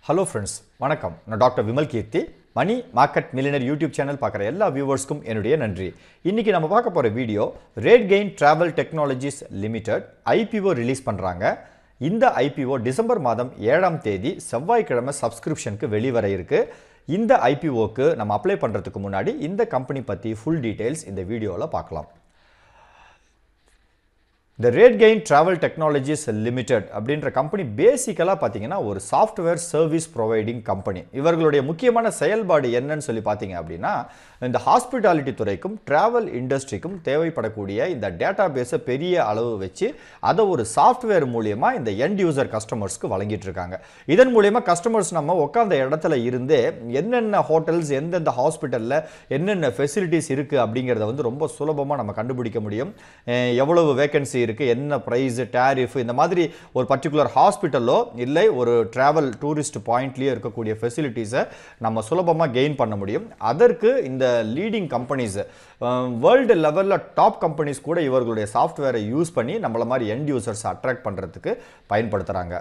Hello friends, வணக்கம். நான் doctor Vimal Keerthi. Money market millionaire YouTube channel பார்க்குற எல்லா வியூவர்ஸ்க்கும் என்னுடைய நன்றி. இன்னைக்கு நம்ம பார்க்க போகிற video RateGain Travel Technologies Limited IPO release பண்ணுறாங்க. இந்த IPO டிசம்பர் மாதம் 7ஆம் தேதி செவ்வாய்க்கிழமை சப்ஸ்கிரிப்ஷனுக்கு வெளிவர இருக்கு. இந்த IPOக்கு நம்ம அப்ளை பண்ணுறதுக்கு முன்னாடி இந்த கம்பெனி பற்றி ஃபுல் டீட்டெயில்ஸ் இந்த வீடியோவில் பார்க்கலாம். The RateGain Travel Technologies Limited அப்படின்ற கம்பெனி பேசிக்கலாக பார்த்தீங்கன்னா ஒரு சாஃப்ட்வேர் சர்வீஸ் ப்ரொவைடிங் கம்பெனி. இவர்களுடைய முக்கியமான செயல்பாடு என்னன்னு சொல்லி பார்த்தீங்க அப்படின்னா இந்த ஹாஸ்பிட்டாலிட்டி துறைக்கும் டிராவல் இண்டஸ்ட்ரிக்கும் தேவைப்படக்கூடிய இந்த டேட்டா பேஸை பெரிய அளவு வச்சு அதை ஒரு சாஃப்ட்வேர் மூலியமாக இந்த எண்ட் யூசர் கஸ்டமர்ஸ்க்கு வழங்கிட்டு இருக்காங்க. இதன் மூலியமாக கஸ்டமர்ஸ் நம்ம உட்காந்த இடத்துல இருந்தே என்னென்ன ஹோட்டல்ஸ் எந்தெந்த ஹாஸ்பிட்டலில் என்னென்ன ஃபெசிலிட்டிஸ் இருக்குது அப்படிங்கிறத வந்து ரொம்ப சுலபமாக நம்ம கண்டுபிடிக்க முடியும். எவ்வளவு வேகன்சி இருக்குது, என்ன ப்ரைஸ், டேரிஃப், இந்த மாதிரி ஒரு பர்டிகுலர் ஹாஸ்பிட்டலோ இல்லை ஒரு ட்ராவல் டூரிஸ்ட் பாயிண்ட்லேயோ இருக்கக்கூடிய ஃபெசிலிட்டிஸை நம்ம சுலபமாக கெயின் பண்ண முடியும். அதற்கு இந்த லீடிங் கம்பெனிஸ் வேர்ல்டு லெவலில் டாப் கம்பெனிஸ் கூட இவர்களுடைய சாஃப்ட்வேரை யூஸ் பண்ணி நம்மள மாதிரி எண்ட் யூசர்ஸ் அட்ராக்ட் பண்ணுறதுக்கு பயன்படுத்துகிறாங்க.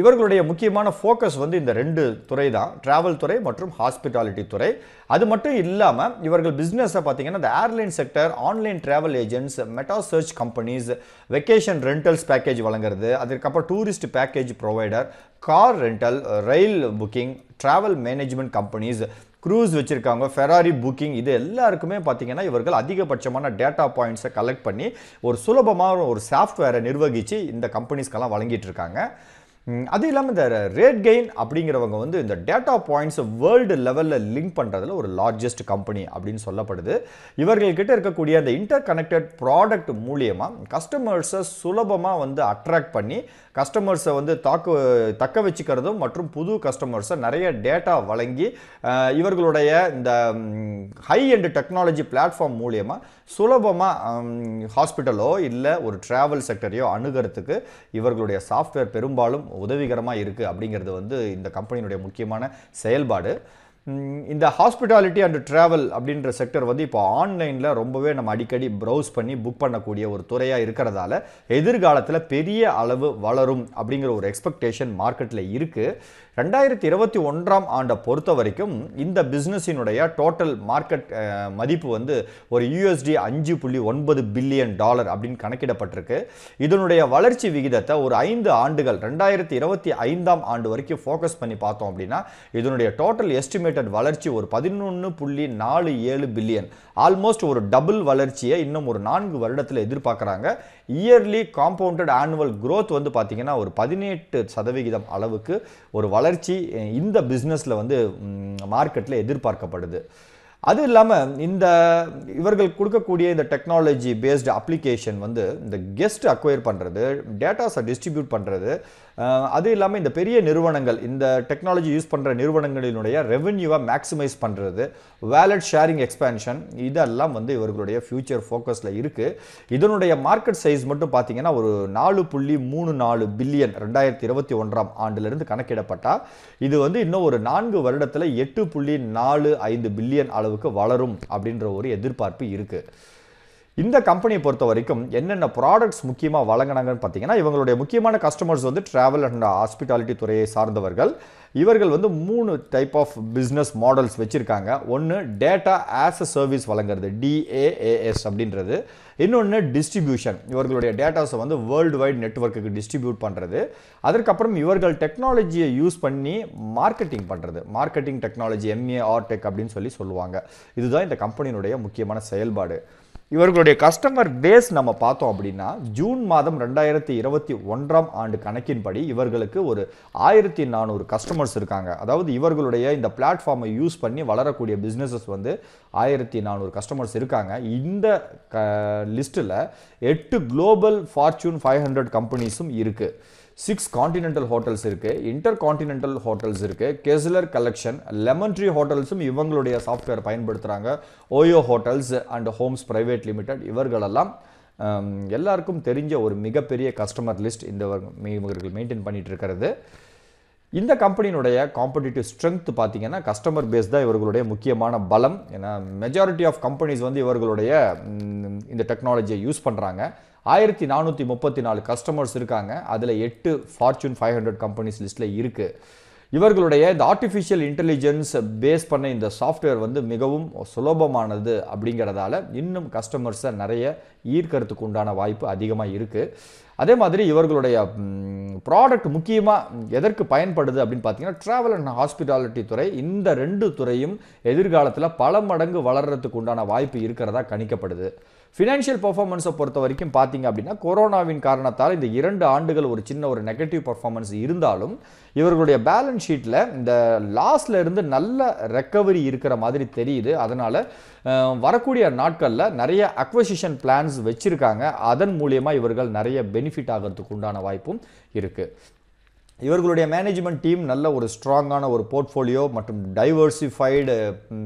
இவர்களுடைய முக்கியமான ஃபோக்கஸ் வந்து இந்த ரெண்டு துறை தான், டிராவல் துறை மற்றும் ஹாஸ்பிட்டாலிட்டி துறை. அது மட்டும் இல்லாமல் இவர்கள் பிஸ்னஸை பார்த்தீங்கன்னா இந்த airline sector, online travel agents, meta search companies, vacation rentals package வழங்குறது, அதுக்கப்புறம் tourist package provider, car rental, rail booking, travel management companies, cruise வச்சுருக்காங்க, ஃபெராரி புக்கிங், இது எல்லாருக்குமே பார்த்தீங்கன்னா இவர்கள் அதிகபட்சமான டேட்டா பாயிண்ட்ஸை கலெக்ட் பண்ணி ஒரு சுலபமாக ஒரு சாஃப்ட்வேரை நிர்வகித்து இந்த கம்பெனிஸ்க்கெல்லாம் வழங்கிட்டு இருக்காங்க. அது இல்லாமல் இந்த RateGain அப்படிங்கிறவங்க வந்து இந்த டேட்டா பாயிண்ட்ஸை வேர்ல்டு லெவலில் லிங்க் பண்ணுறதுல ஒரு லார்ஜஸ்ட் கம்பெனி அப்படின்னு சொல்லப்படுது. இவர்கள்கிட்ட இருக்கக்கூடிய அந்த இன்டர் கனெக்டட் ப்ராடக்ட் மூலியமாக கஸ்டமர்ஸை சுலபமாக வந்து அட்ராக்ட் பண்ணி கஸ்டமர்ஸை வந்து தக்க வச்சுக்கிறதும் மற்றும் புது கஸ்டமர்ஸை நிறைய டேட்டா வழங்கி இவர்களுடைய இந்த ஹை எண்ட் டெக்னாலஜி பிளாட்ஃபார்ம் மூலியமாக சுலபமாக ஹாஸ்பிட்டலோ இல்லை ஒரு ட்ராவல் செக்டரையோ அணுகிறதுக்கு இவர்களுடைய சாஃப்ட்வேர் பெரும்பாலும் உதவிகரமாக இருக்குது அப்படிங்கிறது வந்து இந்த கம்பெனியினுடைய முக்கியமான செயல்பாடு. இந்த ஹாஸ்பிட்டாலிட்டி அண்ட் ட்ராவல் அப்படின்ற செக்டர் வந்து இப்போ ஆன்லைனில் ரொம்பவே நம்ம அடிக்கடி ப்ரௌஸ் பண்ணி புக் பண்ணக்கூடிய ஒரு துறையாக இருக்கிறதால எதிர்காலத்தில் பெரிய அளவு வளரும் அப்படிங்கிற ஒரு எக்ஸ்பெக்டேஷன் மார்க்கெட்டில் இருக்குது. 2021ஆம் ஆண்டை பொறுத்த வரைக்கும் இந்த பிஸ்னஸினுடைய டோட்டல் மார்க்கெட் மதிப்பு வந்து ஒரு $5.9 பில்லியன் அப்படின்னு கணக்கிடப்பட்டிருக்கு. இதனுடைய வளர்ச்சி விகிதத்தை ஒரு 5 ஆண்டுகள் 2025ஆம் ஆண்டு வரைக்கும் ஃபோக்கஸ் பண்ணி பார்த்தோம் அப்படின்னா இதனுடைய டோட்டல் எஸ்டிமேட்டட் வளர்ச்சி ஒரு 11.47 பில்லியன், ஆல்மோஸ்ட் ஒரு டபுள் வளர்ச்சியை இன்னும் ஒரு 4 வருடத்தில் எதிர்பார்க்குறாங்க. இயர்லி காம்பவுண்டட் ஆனுவல் growth வந்து பார்த்தீங்கன்னா ஒரு 18% அளவுக்கு ஒரு வளர்ச்சி இந்த பிஸ்னஸில் வந்து மார்க்கெட்டில் எதிர்பார்க்கப்படுது. அது இல்லாமல் இவர்கள் கொடுக்கக்கூடிய இந்த டெக்னாலஜி பேஸ்டு அப்ளிகேஷன் வந்து இந்த கெஸ்ட் அக்வயர் பண்ணுறது, டேட்டாஸை டிஸ்ட்ரிபியூட் பண்ணுறது, அது இல்லாமல் இந்த பெரிய நிறுவனங்கள் இந்த டெக்னாலஜி யூஸ் பண்ணுற நிறுவனங்களினுடைய ரெவென்யூவை மேக்ஸிமைஸ் பண்ணுறது, வேலட் ஷேரிங் எக்ஸ்பேன்ஷன், இதெல்லாம் வந்து இவர்களுடைய ஃபியூச்சர் ஃபோக்கஸில் இருக்குது. இதனுடைய மார்க்கெட் சைஸ் மட்டும் பார்த்தீங்கன்னா ஒரு 4.34 பில்லியன் 2021ஆம் ஆண்டிலிருந்து கணக்கிடப்பட்டால் இது வந்து இன்னும் ஒரு 4 வருடத்தில் 8.45 பில்லியன் அளவுக்கு வளரும் அப்படின்ற ஒரு எதிர்பார்ப்பு இருக்கு. இந்த கம்பெனியை பொறுத்த வரைக்கும் என்னென்ன ப்ராடக்ட்ஸ் முக்கியமாக வழங்கினாங்கன்னு பார்த்தீங்கன்னா இவங்களுடைய முக்கியமான கஸ்டமர்ஸ் வந்து டிராவல் அண்ட் ஹாஸ்பிட்டாலிட்டி துறையை சார்ந்தவர்கள். இவர்கள் வந்து 3 டைப் ஆஃப் பிஸ்னஸ் மாடல்ஸ் வச்சுருக்காங்க. ஒன்று டேட்டா ஆஸ் அ சர்வீஸ் வழங்குறது, DaaS அப்படின்றது. இன்னொன்று டிஸ்ட்ரிபியூஷன், இவர்களுடைய டேட்டாஸை வந்து வேர்ல்டு வைட் நெட்வொர்க்குக்கு டிஸ்ட்ரிபியூட் பண்ணுறது. அதற்கப்புறம் இவர்கள் டெக்னாலஜியை யூஸ் பண்ணி மார்க்கெட்டிங் பண்ணுறது, மார்க்கெட்டிங் டெக்னாலஜி, MAR டெக் அப்படின்னு சொல்லுவாங்க. இதுதான் இந்த கம்பெனியினுடைய முக்கியமான செயல்பாடு. இவர்களுடைய கஸ்டமர் பேஸ் நம்ம பார்த்தோம் அப்படின்னா ஜூன் மாதம் 2021ஆம் ஆண்டு கணக்கின்படி இவர்களுக்கு ஒரு 1400 கஸ்டமர்ஸ் இருக்காங்க. அதாவது இவர்களுடைய இந்த பிளாட்ஃபார்மை யூஸ் பண்ணி வளரக்கூடிய பிஸ்னஸஸ் வந்து 1400 கஸ்டமர்ஸ் இருக்காங்க. இந்த லிஸ்ட்டில் 8 குளோபல் ஃபார்ச்சூன் 500 கம்பெனிஸும் இருக்குது. 6 கான்டினென்டல் ஹோட்டல்ஸ் இருக்குது, இன்டர் கான்டினென்டல் ஹோட்டல்ஸ் இருக்குது, கெஸ்லர் கலெக்ஷன், லெமன் ட்ரீ ஹோட்டல்ஸும் இவங்களுடைய சாஃப்ட்வேர் பயன்படுத்துகிறாங்க, OYO hotels and homes private limited, இவர்களெல்லாம் எல்லாருக்கும் தெரிஞ்ச ஒரு மிகப்பெரிய கஸ்டமர் லிஸ்ட் இவர்கள் மெயின்டைன் பண்ணிட்டு இருக்கிறது. இந்த கம்பெனியினுடைய காம்படிட்டிவ் ஸ்ட்ரென்த் பார்த்தீங்கன்னா கஸ்டமர் பேஸ் தான் இவர்களுடைய முக்கியமான பலம். ஏன்னா மெஜாரிட்டி ஆஃப் கம்பெனிஸ் வந்து இவர்களுடைய இந்த டெக்னாலஜியை யூஸ் பண்ணுறாங்க. 1434 கஸ்டமர்ஸ் இருக்காங்க. அதில் 8 ஃபார்ச்சூன் 500 கம்பெனிஸ் லிஸ்ட்டில் இருக்குது. இவர்களுடைய இந்த ஆர்டிஃபிஷியல் இன்டெலிஜென்ஸ் பேஸ் பண்ண இந்த சாஃப்ட்வேர் வந்து மிகவும் சுலபமானது அப்படிங்கிறதால இன்னும் கஸ்டமர்ஸை நிறைய ஈர்க்கறதுக்கு உண்டான வாய்ப்பு அதிகமாக இருக்குது. அதே மாதிரி இவர்களுடைய ப்ராடக்ட் முக்கியமாக எதற்கு பயன்படுது அப்படின்னு பார்த்தீங்கன்னா ட்ராவல் அண்ட் ஹாஸ்பிட்டாலிட்டி துறை. இந்த 2 துறையும் எதிர்காலத்தில் பல மடங்கு வளர்கிறதுக்கு உண்டான வாய்ப்பு இருக்கிறதா கணிக்கப்படுது. ஃபினான்ஷியல் பெர்ஃபார்மன்ஸை பொறுத்த வரைக்கும் பார்த்தீங்க அப்படின்னா கொரோனாவின் காரணத்தால் இந்த 2 ஆண்டுகள் ஒரு சின்ன ஒரு நெகட்டிவ் பெர்ஃபார்மன்ஸ் இருந்தாலும் இவர்களுடைய பேலன்ஸ் ஷீட்டில் இந்த லாஸ்ல இருந்து நல்ல ரெக்கவரி இருக்கிற மாதிரி தெரியுது. அதனால் வரக்கூடிய நாட்களில் நிறைய அக்வசிஷன் பிளான்ஸ் வச்சுருக்காங்க. அதன் மூலியமாக இவர்கள் நிறைய பெனிஃபிட் ஆகிறதுக்கு உண்டான வாய்ப்பும் இருக்குது. இவர்களுடைய மேனேஜ்மெண்ட் டீம் நல்ல ஒரு ஸ்ட்ராங்கான ஒரு போர்ட்ஃபோலியோ மற்றும் டைவர்சிஃபைடு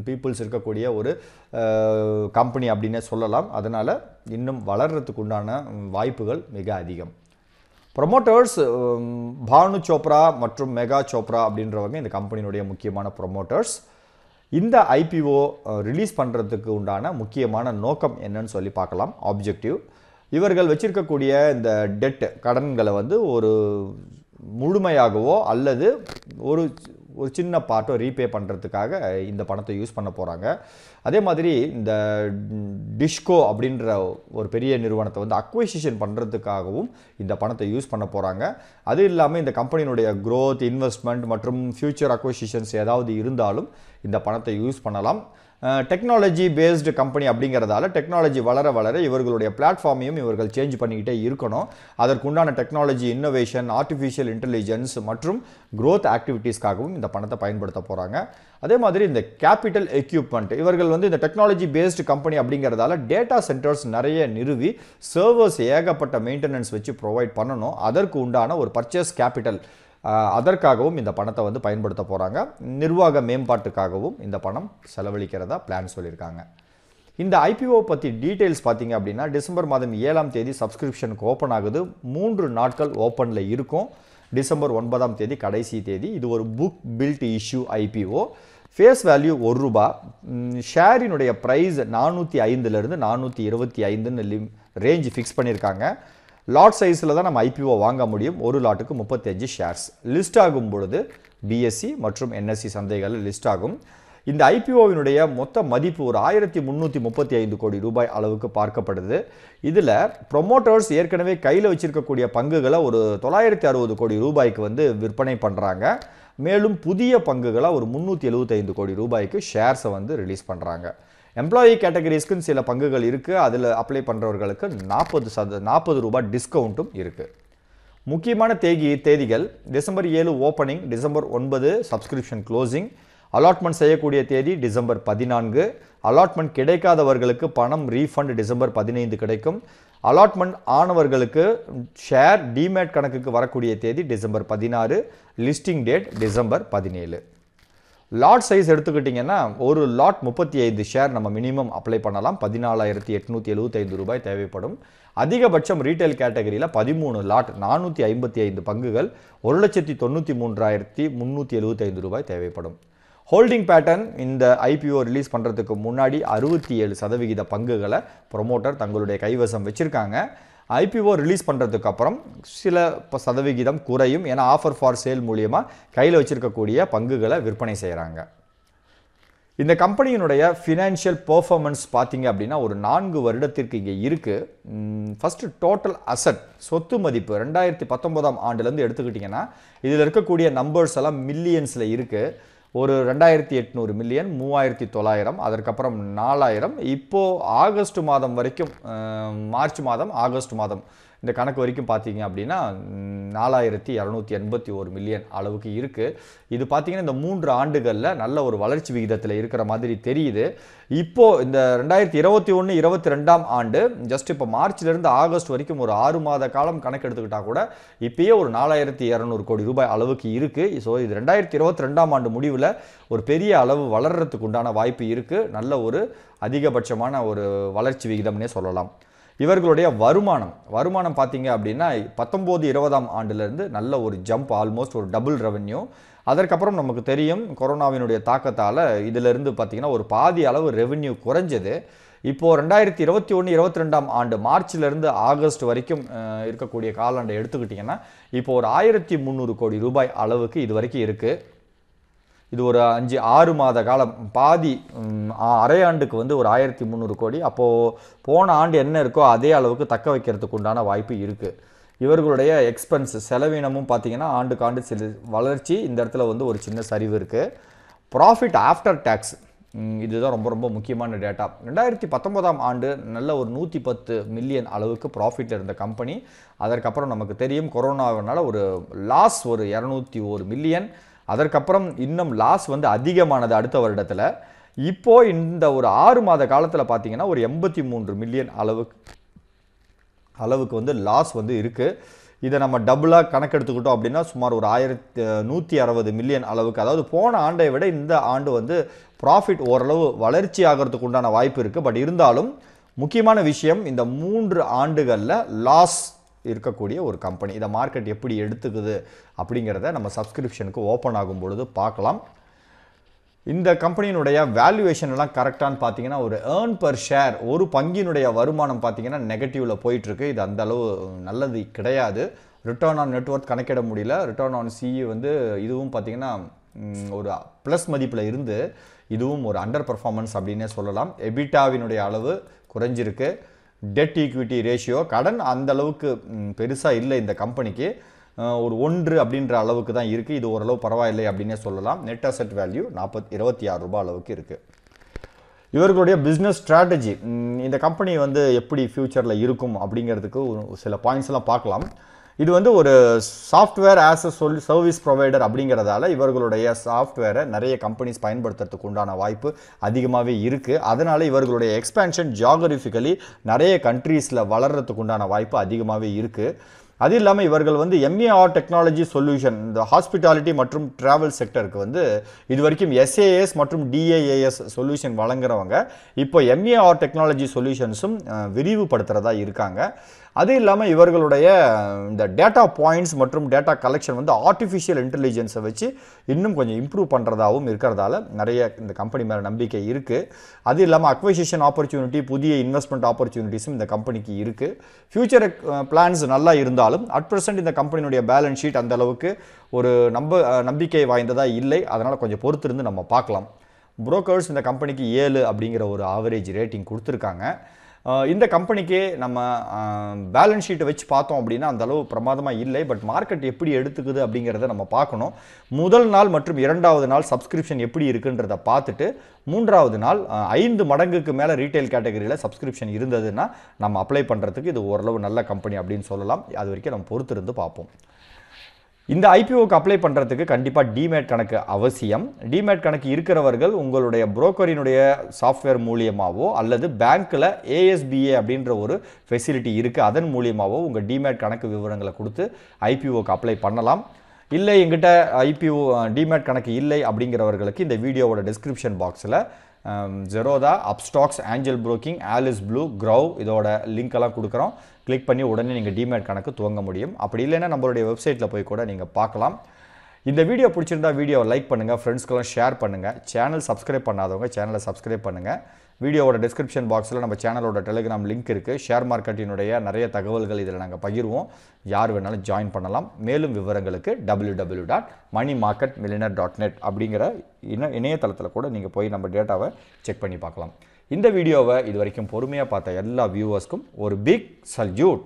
பீப்புள்ஸ் இருக்கக்கூடிய ஒரு கம்பெனி அப்படின்னே சொல்லலாம். அதனால் இன்னும் வளர்கிறதுக்கு உண்டான வாய்ப்புகள் மிக அதிகம். ப்ரொமோட்டர்ஸ் பானு சோப்ரா மற்றும் மெகா சோப்ரா அப்படின்றவங்க இந்த கம்பெனியினுடைய முக்கியமான ப்ரொமோட்டர்ஸ். இந்த ஐபிஓ ரிலீஸ் பண்ணுறதுக்கு உண்டான முக்கியமான நோக்கம் என்னன்னு சொல்லி பார்க்கலாம். ஆப்ஜெக்டிவ், இவர்கள் வச்சிருக்கக்கூடிய இந்த டெட் கடன்களை வந்து ஒரு முழுமையாகவோ அல்லது ஒரு சின்ன பார்ட்டோ ரீபே பண்ணுறதுக்காக இந்த பணத்தை யூஸ் பண்ண போகிறாங்க. அதே மாதிரி இந்த டிஷ்கோ அப்படின்ற ஒரு பெரிய நிறுவனத்தை வந்து அக்வைசிஷன் பண்ணுறதுக்காகவும் இந்த பணத்தை யூஸ் பண்ண போகிறாங்க. அது இல்லாமல் இந்த கம்பெனியினுடைய க்ரோத், இன்வெஸ்ட்மெண்ட் மற்றும் ஃபியூச்சர் அக்வைசிஷன்ஸ் ஏதாவது இருந்தாலும் இந்த பணத்தை யூஸ் பண்ணலாம். டெக்னாலஜி பேஸ்டு கம்பெனி அப்படிங்கிறதால டெக்னாலஜி வளர வளர இவர்களுடைய பிளாட்ஃபார்மையும் இவர்கள் சேஞ்ச் பண்ணிக்கிட்டே இருக்கணும். அதற்குண்டான டெக்னாலஜி இன்னோவேஷன், ஆர்டிஃபிஷியல் இன்டெலிஜென்ஸ் மற்றும் க்ரோத் ஆக்டிவிட்டீஸ்க்காகவும் இந்த பணத்தை பயன்படுத்த போகிறாங்க. அதே மாதிரி இந்த கேபிட்டல் எக்யூப்மெண்ட், இவர்கள் வந்து இந்த டெக்னாலஜி பேஸ்டு கம்பெனி அப்படிங்கிறதால டேட்டா சென்டர்ஸ் நிறைய நிறுவி சர்வர்ஸ் ஏகப்பட்ட மெயின்டெனன்ஸ் வச்சு ப்ரொவைட் பண்ணணும். அதற்கு உண்டான ஒரு பர்ச்சேஸ் கேபிட்டல், அதற்காகவும் இந்த பணத்தை வந்து பயன்படுத்த போகிறாங்க. நிர்வாக மேம்பாட்டுக்காகவும் இந்த பணம் செலவழிக்கிறதா பிளான் சொல்லியிருக்காங்க. இந்த ஐபிஓ பற்றி டீட்டெயில்ஸ் பார்த்தீங்க அப்படின்னா டிசம்பர் மாதம் 7ஆம் தேதி சப்ஸ்கிரிப்ஷனுக்கு ஓப்பன் ஆகுது. 3 நாட்கள் ஓப்பனில் இருக்கும். டிசம்பர் 9ஆம் தேதி கடைசி தேதி. இது ஒரு book build issue IPO. Face value ₹1. ஷேரினுடைய ப்ரைஸ் 405லேருந்து 425ன்னு ரேஞ்ச் ஃபிக்ஸ் பண்ணியிருக்காங்க. லாட் சைஸில் தான் நம்ம ஐபிஓ வாங்க முடியும். ஒரு லாட்டுக்கு 35 ஷேர்ஸ். லிஸ்ட் ஆகும் பொழுது பிஎஸ்சி மற்றும் என்எஸ்சி சந்தைகளில் லிஸ்ட் ஆகும். இந்த ஐபிஓவினுடைய மொத்த மதிப்பு ஒரு 1335 கோடி ரூபாய் அளவுக்கு பார்க்கப்படுது. இதில் ப்ரொமோட்டர்ஸ் ஏற்கனவே கையில் வச்சிருக்கக்கூடிய பங்குகளை ஒரு 960 கோடி ரூபாய்க்கு வந்து விற்பனை பண்ணுறாங்க. மேலும் புதிய பங்குகளை ஒரு 375 கோடி ரூபாய்க்கு ஷேர்ஸை வந்து ரிலீஸ் பண்ணுறாங்க. எம்ப்ளாயி கேட்டகரிஸ்க்குன்னு சில பங்குகள் இருக்குது. அதில் அப்ளை பண்ணுறவர்களுக்கு 40% ரூபாய் டிஸ்கவுண்ட்டும் இருக்குது. முக்கியமான தேதிகள் December 7 opening, December 9 subscription closing. Allotment செய்யக்கூடிய தேதி டிசம்பர் 14. அலாட்மெண்ட் கிடைக்காதவர்களுக்கு பணம் ரீஃபண்ட் டிசம்பர் 15 கிடைக்கும். அலாட்மெண்ட் ஆனவர்களுக்கு ஷேர் டிமேட் கணக்குக்கு வரக்கூடிய தேதி December 16. Listing date December 17. Lot size எடுத்துக்கிட்டிங்கன்னா ஒரு லாட் 35 ஷேர் நம்ம மினிமம் அப்ளை பண்ணலாம். 14,875 ரூபாய் தேவைப்படும். அதிகபட்சம் ரீட்டைல் கேட்டகரியில் 13 லாட் 455 பங்குகள் 1,93,375 ரூபாய் தேவைப்படும். ஹோல்டிங் பேட்டர்ன், இந்த ஐபிஓ ரிலீஸ் பண்ணுறதுக்கு முன்னாடி 67% பங்குகளை ப்ரொமோட்டர் தங்களுடைய கைவசம் வச்சுருக்காங்க. ஐபிஓ ரிலீஸ் பண்ணுறதுக்கு அப்புறம் சில சதவிகிதம் குறையும். ஏன்னா ஆஃபர் ஃபார் சேல் மூலியமாக கையில் வச்சுருக்கக்கூடிய பங்குகளை விற்பனை செய்கிறாங்க. இந்த கம்பெனியினுடைய ஃபினான்ஷியல் பெர்ஃபார்மன்ஸ் பார்த்தீங்க அப்படின்னா ஒரு 4 வருடத்திற்கு இங்கே இருக்குது. ஃபஸ்ட்டு டோட்டல் அசட், சொத்து மதிப்பு 2019ஆம் ஆண்டுலேருந்து எடுத்துக்கிட்டிங்கன்னா இதில் இருக்கக்கூடிய நம்பர்ஸ் எல்லாம் மில்லியன்ஸில் இருக்குது. ஒரு 2800 மில்லியன், 3900, அதற்கப்புறம் 4000. இப்போது ஆகஸ்ட் மாதம் வரைக்கும், மார்ச் மாதம் ஆகஸ்ட் மாதம் இந்த கணக்கு வரைக்கும் பார்த்தீங்க அப்படின்னா 4281 மில்லியன் அளவுக்கு இருக்குது. இது பார்த்தீங்கன்னா இந்த 3 ஆண்டுகளில் நல்ல ஒரு வளர்ச்சி விகிதத்தில் இருக்கிற மாதிரி தெரியுது. இப்போது இந்த 2021-22ஆம் ஆண்டு ஜஸ்ட் இப்போ மார்ச்லேருந்து ஆகஸ்ட் வரைக்கும் ஒரு 6 மாத காலம் கணக்கு எடுத்துக்கிட்டால் கூட இப்போயே ஒரு 4200 கோடி ரூபாய் அளவுக்கு இருக்குது. ஸோ இது 2022ஆம் ஆண்டு முடிவில் ஒரு பெரிய அளவு வளர்கிறதுக்கு உண்டான வாய்ப்பு இருக்குது. நல்ல ஒரு அதிகபட்சமான ஒரு வளர்ச்சி விகிதம்னே சொல்லலாம். இவர்களுடைய வருமானம் பார்த்தீங்க அப்படின்னா 19-20ஆம் ஆண்டுலேருந்து நல்ல ஒரு ஜம்ப், ஆல்மோஸ்ட் ஒரு டபுள் ரெவென்யூ. அதற்கப்புறம் நமக்கு தெரியும் கொரோனாவினுடைய தாக்கத்தால் இதிலிருந்து பார்த்தீங்கன்னா ஒரு பாதி அளவு ரெவென்யூ குறைஞ்சது. இப்போது 2021-22ஆம் ஆண்டு மார்ச்லேருந்து ஆகஸ்ட் வரைக்கும் இருக்கக்கூடிய காலாண்டை எடுத்துக்கிட்டிங்கன்னா இப்போ ஒரு 1300 கோடி ரூபாய் அளவுக்கு இது வரைக்கும் இருக்குது. இது ஒரு 5-6 மாத காலம், பாதி அரையாண்டுக்கு வந்து ஒரு 1300 கோடி. அப்போது போன ஆண்டு என்ன இருக்கோ அதே அளவுக்கு தக்க வைக்கிறதுக்கு உண்டான வாய்ப்பு இருக்குது. இவர்களுடைய எக்ஸ்பென்ஸ் செலவினமும் பார்த்தீங்கன்னா ஆண்டுக்கு ஆண்டு சில வளர்ச்சி, இந்த இடத்துல வந்து ஒரு சின்ன சரிவு இருக்குது. ப்ராஃபிட் ஆஃப்டர் டேக்ஸ், இதுதான் ரொம்ப ரொம்ப முக்கியமான டேட்டா. 2019ஆம் ஆண்டு நல்ல ஒரு 110 மில்லியன் அளவுக்கு ப்ராஃபிட்டில் இருந்த கம்பெனி, அதற்கப்புறம் நமக்கு தெரியும் கொரோனாவினால ஒரு லாஸ் ஒரு 201 மில்லியன். அதற்கப்புறம் இன்னும் லாஸ் வந்து அதிகமானது அடுத்த வருடத்தில். இப்போது இந்த ஒரு 6 மாத காலத்தில் பார்த்தீங்கன்னா ஒரு 83 மில்லியன் அளவுக்கு வந்து லாஸ் வந்து இருக்குது. இதை நம்ம டபுளாக கணக்கெடுத்துக்கிட்டோம் அப்படின்னா சுமார் ஒரு 160 மில்லியன் அளவுக்கு, அதாவது போன ஆண்டை விட இந்த ஆண்டு வந்து ப்ராஃபிட் ஓரளவு வளர்ச்சி ஆகிறதுக்கு உண்டான வாய்ப்பு இருக்குது. பட் இருந்தாலும் முக்கியமான விஷயம், இந்த 3 ஆண்டுகளில் லாஸ் இருக்கக்கூடிய ஒரு கம்பெனி. இதை மார்க்கெட் எப்படி எடுத்துக்குது அப்படிங்கிறத நம்ம சப்ஸ்கிரிப்ஷனுக்கு ஓப்பன் ஆகும் பொழுது பார்க்கலாம். இந்த கம்பெனியினுடைய வேல்யூவேஷன் எல்லாம் கரெக்டானு பார்த்தீங்கன்னா ஒரு ஏர்ன் பர் ஷேர், ஒரு பங்கினுடைய வருமானம் பார்த்தீங்கன்னா நெகட்டிவில் போயிட்டுருக்கு. இது அந்த அளவு நல்லது கிடையாது. ரிட்டர்ன் ஆன் நெட்வொர்த் கணக்கிட முடியல. ரிட்டர்ன் ஆன் சிஇ வந்து இதுவும் பார்த்தீங்கன்னா ஒரு ப்ளஸ் மதிப்பில் இருந்து இதுவும் ஒரு அண்டர் பர்ஃபார்மன்ஸ் அப்படின்னே சொல்லலாம். எபிட்டாவினுடைய அளவு குறைஞ்சிருக்கு. டெட் ஈக்விட்டி ரேஷியோ, கடன் அந்த அளவுக்கு பெருசாக இல்லை இந்த கம்பெனிக்கு, ஒரு 1 அப்படின்ற அளவுக்கு தான் இருக்குது. இது ஓரளவு பரவாயில்லை அப்படின்னே சொல்லலாம். நெட் அசெட் வேல்யூ 26 ரூபாய் அளவுக்கு இருக்குது. இவர்களுடைய பிஸ்னஸ் ஸ்ட்ராட்டஜி, இந்த கம்பெனி வந்து எப்படி ஃப்யூச்சரில் இருக்கும் அப்படிங்கிறதுக்கு சில பாயிண்ட்ஸ் எல்லாம் பார்க்கலாம். இது வந்து ஒரு software as a service provider அப்படிங்கிறதால இவர்களுடைய சாஃப்ட்வேரை நிறைய கம்பெனிஸ் பயன்படுத்துறதுக்கு உண்டான வாய்ப்பு அதிகமாகவே இருக்குது. அதனால் இவர்களுடைய எக்ஸ்பேன்ஷன் ஜியாகிரபிக்கலி நிறைய கண்ட்ரீஸில் வளர்கிறதுக்கு உண்டான வாய்ப்பு அதிகமாகவே இருக்குது. அது இல்லாமல் இவர்கள் வந்து எம்ஏஆர் டெக்னாலஜி சொல்யூஷன், இந்த ஹாஸ்பிட்டாலிட்டி மற்றும் ட்ராவல் செக்டருக்கு வந்து இது வரைக்கும் எஸ்ஏஎஸ் மற்றும் டிஏஏஎஸ் சொல்யூஷன் வழங்குறவங்க இப்போ எம்ஏஆர் டெக்னாலஜி சொல்யூஷன்ஸும் விரிவுபடுத்துகிறதா இருக்காங்க. அது இல்லாமல் இவர்களுடைய இந்த டேட்டா பாயிண்ட்ஸ் மற்றும் டேட்டா கலெக்ஷன் வந்து ஆர்டிஃபிஷியல் இன்டெலிஜென்ஸை வச்சு இன்னும் கொஞ்சம் இம்ப்ரூவ் பண்ணுறதாகவும் இருக்கிறதால நிறைய இந்த கம்பெனி மேலே நம்பிக்கை இருக்குது. அது இல்லாமல் அக்வைசிஷன் ஆப்பர்ச்சுனிட்டி, புதிய இன்வெஸ்ட்மெண்ட் ஆப்பர்ச்சுனிட்டிஸும் இந்த கம்பெனிக்கு இருக்குது. ஃபியூச்சர் பிளான்ஸ் நல்லா இருந்தாலும் அட் ப்ரெசென்ட் இந்த கம்பெனியுடைய பேலன்ஸ் ஷீட் அந்த அளவுக்கு ஒரு நம்பிக்கை வாய்ந்ததாக இல்லை. அதனால் கொஞ்சம் பொறுத்திருந்து நம்ம பார்க்கலாம். புரோக்கர்ஸ் இந்த கம்பெனிக்கு 7 அப்படிங்கிற ஒரு ஆவரேஜ் ரேட்டிங் கொடுத்துருக்காங்க. இந்த கம்பெனிக்கு நம்ம பேலன்ஸ் ஷீட்டை வச்சு பார்த்தோம் அப்படின்னா அந்த அளவு பிரமாதமாக இல்லை. பட் மார்க்கெட் எப்படி எடுத்துக்குது அப்படிங்கிறத நம்ம பார்க்கணும். முதல் நாள் மற்றும் 2வது நாள் சப்ஸ்கிரிப்ஷன் எப்படி இருக்குன்றதை பார்த்துட்டு 3வது நாள் 5 மடங்குக்கு மேலே ரீட்டைல் கேட்டகரியில் சப்ஸ்கிரிப்ஷன் இருந்ததுன்னா நம்ம அப்ளை பண்ணுறதுக்கு இது ஓரளவு நல்ல கம்பெனி அப்படின்னு சொல்லலாம். அது வரைக்கும் நம்ம பொறுத்திருந்து பார்ப்போம். இந்த ஐபிஓக்கு அப்ளை பண்ணுறதுக்கு கண்டிப்பாக டிமேட் கணக்கு அவசியம். டிமேட் கணக்கு இருக்கிறவர்கள் உங்களுடைய புரோக்கரினுடைய சாஃப்ட்வேர் மூலியமாகவோ அல்லது பேங்க்கில் ஏஎஸ்பிஏ அப்படின்ற ஒரு ஃபெசிலிட்டி இருக்குது, அதன் மூலியமாகவோ உங்கள் டிமேட் கணக்கு விவரங்களை கொடுத்து ஐபிஓக்கு அப்ளை பண்ணலாம். இல்லை எங்கிட்ட டிமேட் கணக்கு இல்லை அப்படிங்கிறவர்களுக்கு இந்த வீடியோவோட டிஸ்கிரிப்ஷன் பாக்ஸில் Zerodha, Upstox, Angel broking, Alice Blue, Groww இதோட லிங்க்கெல்லாம் கொடுக்குறோம். கிளிக் பண்ணி உடனே நீங்கள் டிமேட் கணக்கு துவங்க முடியும். அப்படி இல்லைன்னா நம்மளுடைய வெப்சைட்டில் போய் கூட நீங்கள் பார்க்கலாம். இந்த வீடியோ பிடிச்சிருந்தா வீடியோவை லைக் பண்ணுங்கள், ஃப்ரெண்ட்ஸ்க்கெல்லாம் ஷேர் பண்ணுங்கள். சேனல் சப்ஸ்கிரைப் பண்ணாதவங்க சேனலை சப்ஸ்கிரைப் பண்ணுங்கள். வீடியோவோட டிஸ்கிரிப்ஷன் பாக்ஸில் நம்ம சேனலோட டெலிகிராம் லிங்க் இருக்குது. ஷேர் மார்க்கெட்டினுடைய நிறைய தகவல்கள் இதில் நாங்கள் பகிர்வோம். யார் வேணாலும் ஜாயின் பண்ணலாம். மேலும் விவரங்களுக்கு www.moneymarketmillionaire.net அப்படிங்கிற இணையதளத்தில் கூட நீங்கள் போய் நம்ம டேட்டாவை செக் பண்ணி பார்க்கலாம். இந்த வீடியோவை இது வரைக்கும் பொறுமையாக பார்த்த எல்லா வியூவர்ஸ்க்கும் ஒரு பிக் சல்யூட்.